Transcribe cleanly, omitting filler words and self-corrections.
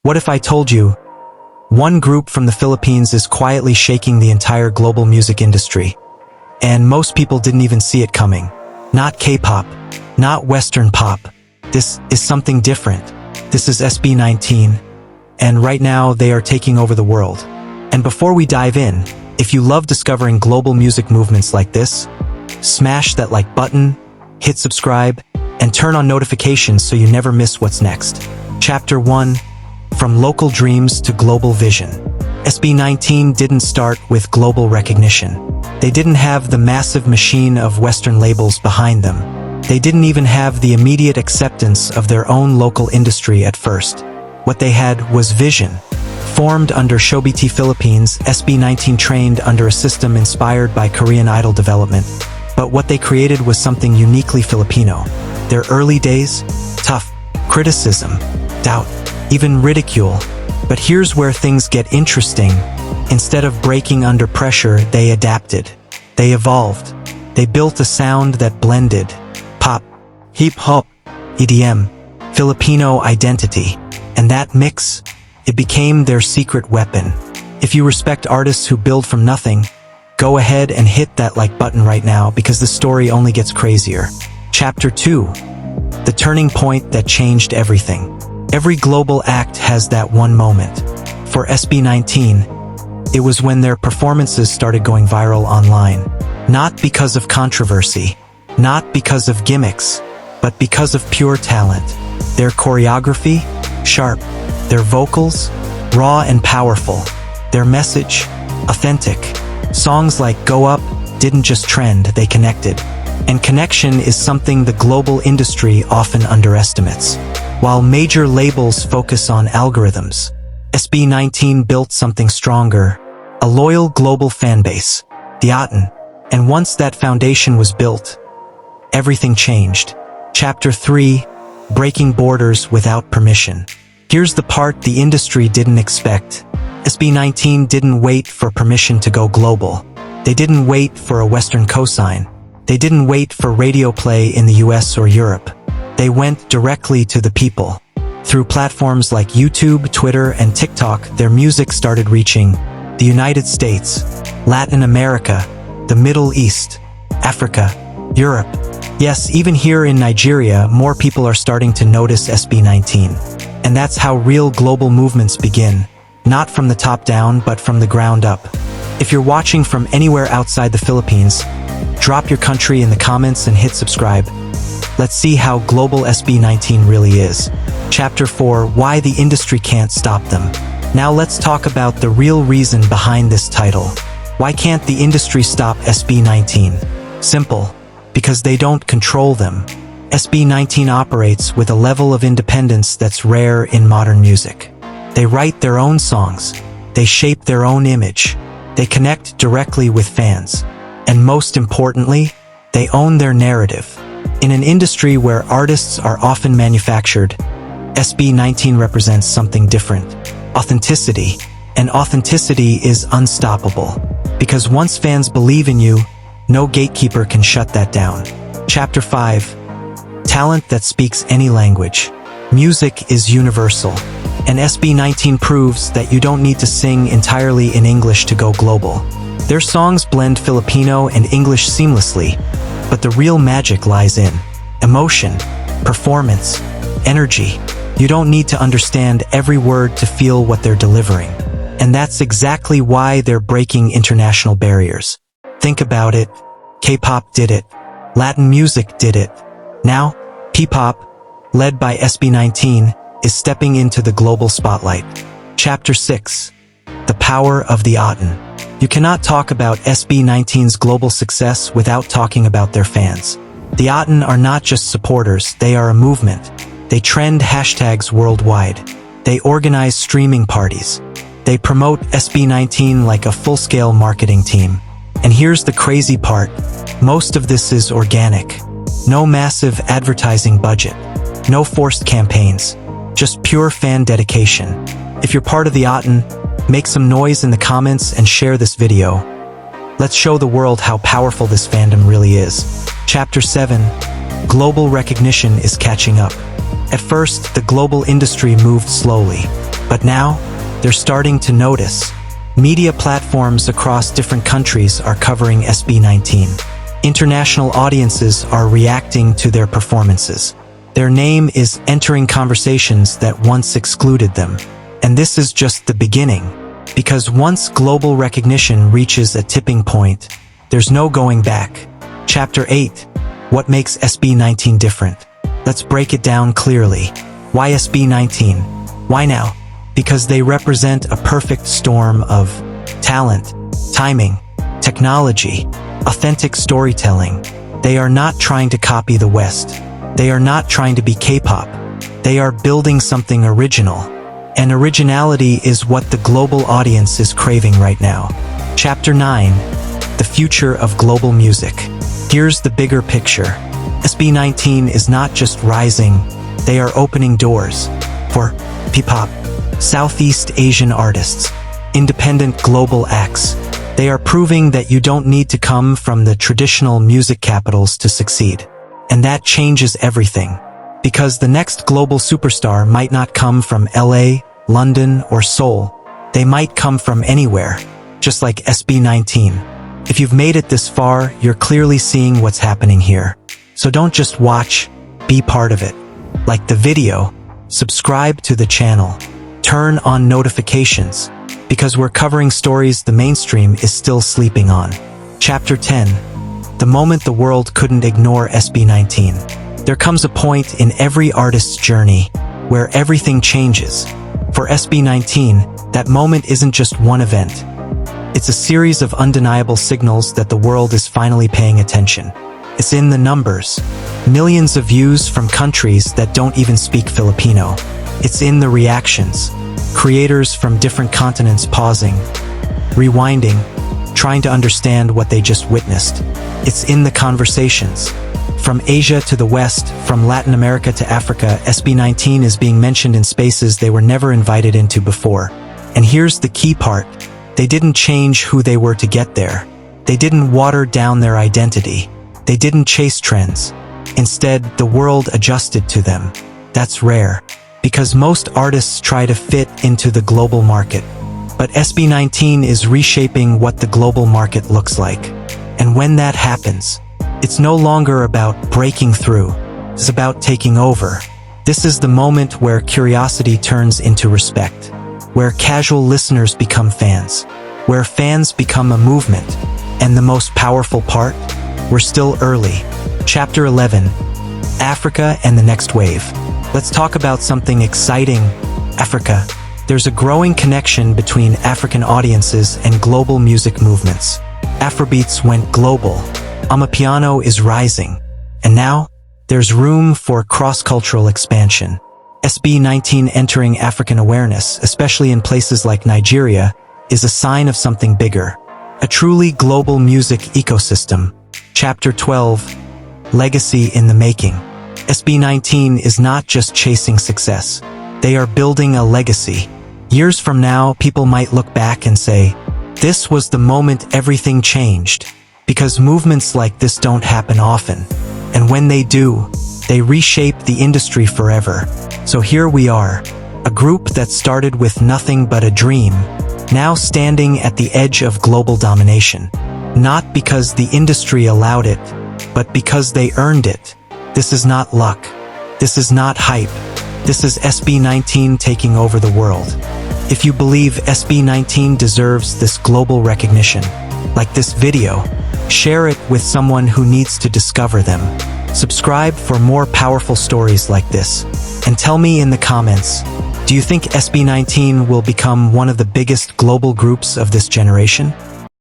What if I told you, one group from the Philippines is quietly shaking the entire global music industry, and most people didn't even see it coming? Not K-pop, not Western pop. This is something different. This is SB19, and right now they are taking over the world. And before we dive in, if you love discovering global music movements like this, smash that like button, hit subscribe, and turn on notifications so you never miss what's next. Chapter 1. From Local Dreams to Global Vision. SB19 didn't start with global recognition. They didn't have the massive machine of Western labels behind them. They didn't even have the immediate acceptance of their own local industry at first. What they had was vision. Formed under Showbiz Philippines, SB19 trained under a system inspired by Korean Idol development. But what they created was something uniquely Filipino. Their early days? Tough. Criticism. Doubt. Even ridicule. But here's where things get interesting. Instead of breaking under pressure, they adapted. They evolved. They built a sound that blended pop, hip-hop, EDM, Filipino identity. And that mix, it became their secret weapon. If you respect artists who build from nothing, go ahead and hit that like button right now, because the story only gets crazier. Chapter 2. The turning point that changed everything. Every global act has that one moment. For SB19, it was when their performances started going viral online. Not because of controversy, not because of gimmicks, but because of pure talent. Their choreography, sharp. Their vocals, raw and powerful. Their message, authentic. Songs like Go Up didn't just trend, they connected. And connection is something the global industry often underestimates. While major labels focus on algorithms, SB19 built something stronger, a loyal global fanbase, the ATN. And once that foundation was built, everything changed. Chapter 3. Breaking borders without permission. Here's the part the industry didn't expect. SB19 didn't wait for permission to go global. They didn't wait for a Western cosign. They didn't wait for radio play in the US or Europe. They went directly to the people. Through platforms like YouTube, Twitter, and TikTok, their music started reaching the United States, Latin America, the Middle East, Africa, Europe. Yes, even here in Nigeria, more people are starting to notice SB19. And that's how real global movements begin. Not from the top down, but from the ground up. If you're watching from anywhere outside the Philippines, drop your country in the comments and hit subscribe. Let's see how global SB19 really is. Chapter 4. Why the industry can't stop them. Now let's talk about the real reason behind this title. Why can't the industry stop SB19? Simple. Because they don't control them. SB19 operates with a level of independence that's rare in modern music. They write their own songs. They shape their own image. They connect directly with fans. And most importantly, they own their narrative. In an industry where artists are often manufactured, SB19 represents something different. Authenticity. And authenticity is unstoppable. Because once fans believe in you, no gatekeeper can shut that down. Chapter 5. Talent that speaks any language. Music is universal. And SB19 proves that you don't need to sing entirely in English to go global. Their songs blend Filipino and English seamlessly, but the real magic lies in emotion, performance, energy. You don't need to understand every word to feel what they're delivering. And that's exactly why they're breaking international barriers. Think about it. K-pop did it. Latin music did it. Now, Ppop, led by SB19, is stepping into the global spotlight. Chapter 6. The Power of the ATN. You cannot talk about SB19's global success without talking about their fans. The ATN are not just supporters, they are a movement. They trend hashtags worldwide. They organize streaming parties. They promote SB19 like a full-scale marketing team. And here's the crazy part. Most of this is organic. No massive advertising budget. No forced campaigns. Just pure fan dedication. If you're part of the ATN, make some noise in the comments and share this video. Let's show the world how powerful this fandom really is. Chapter 7. Global recognition is catching up. At first, the global industry moved slowly. But now, they're starting to notice. Media platforms across different countries are covering SB19. International audiences are reacting to their performances. Their name is entering conversations that once excluded them. And this is just the beginning. Because once global recognition reaches a tipping point, there's no going back. Chapter 8. What makes SB19 different? Let's break it down clearly. Why SB19? Why now? Because they represent a perfect storm of talent, timing, technology, authentic storytelling. They are not trying to copy the West. They are not trying to be K-pop. They are building something original. And originality is what the global audience is craving right now. Chapter 9. The future of global music. Here's the bigger picture. SB19 is not just rising, they are opening doors for Ppop, Southeast Asian artists, independent global acts. They are proving that you don't need to come from the traditional music capitals to succeed. And that changes everything. Because the next global superstar might not come from LA, London, or Seoul. They might come from anywhere, just like SB19. If you've made it this far, you're clearly seeing what's happening here. So don't just watch, be part of it. Like the video, subscribe to the channel, turn on notifications, because we're covering stories the mainstream is still sleeping on. Chapter 10. The moment the world couldn't ignore SB19. There comes a point in every artist's journey where everything changes. For SB19, that moment isn't just one event. It's a series of undeniable signals that the world is finally paying attention. It's in the numbers. Millions of views from countries that don't even speak Filipino. It's in the reactions. Creators from different continents pausing, rewinding, trying to understand what they just witnessed. It's in the conversations. From Asia to the West, from Latin America to Africa, SB19 is being mentioned in spaces they were never invited into before. And here's the key part. They didn't change who they were to get there. They didn't water down their identity. They didn't chase trends. Instead, the world adjusted to them. That's rare, because most artists try to fit into the global market. But SB19 is reshaping what the global market looks like. And when that happens, it's no longer about breaking through. It's about taking over. This is the moment where curiosity turns into respect, where casual listeners become fans, where fans become a movement. And the most powerful part? We're still early. Chapter 11. Africa and the next wave. Let's talk about something exciting. Africa. There's a growing connection between African audiences and global music movements. Afrobeats went global. Amapiano is rising. And now, there's room for cross-cultural expansion. SB19 entering African awareness, especially in places like Nigeria, is a sign of something bigger. A truly global music ecosystem. Chapter 12. Legacy in the making. SB19 is not just chasing success. They are building a legacy. Years from now, people might look back and say, this was the moment everything changed. Because movements like this don't happen often. And when they do, they reshape the industry forever. So here we are, a group that started with nothing but a dream, now standing at the edge of global domination. Not because the industry allowed it, but because they earned it. This is not luck. This is not hype. This is SB19 taking over the world. If you believe SB19 deserves this global recognition, like this video, share it with someone who needs to discover them. Subscribe for more powerful stories like this. And tell me in the comments, do you think SB19 will become one of the biggest global groups of this generation?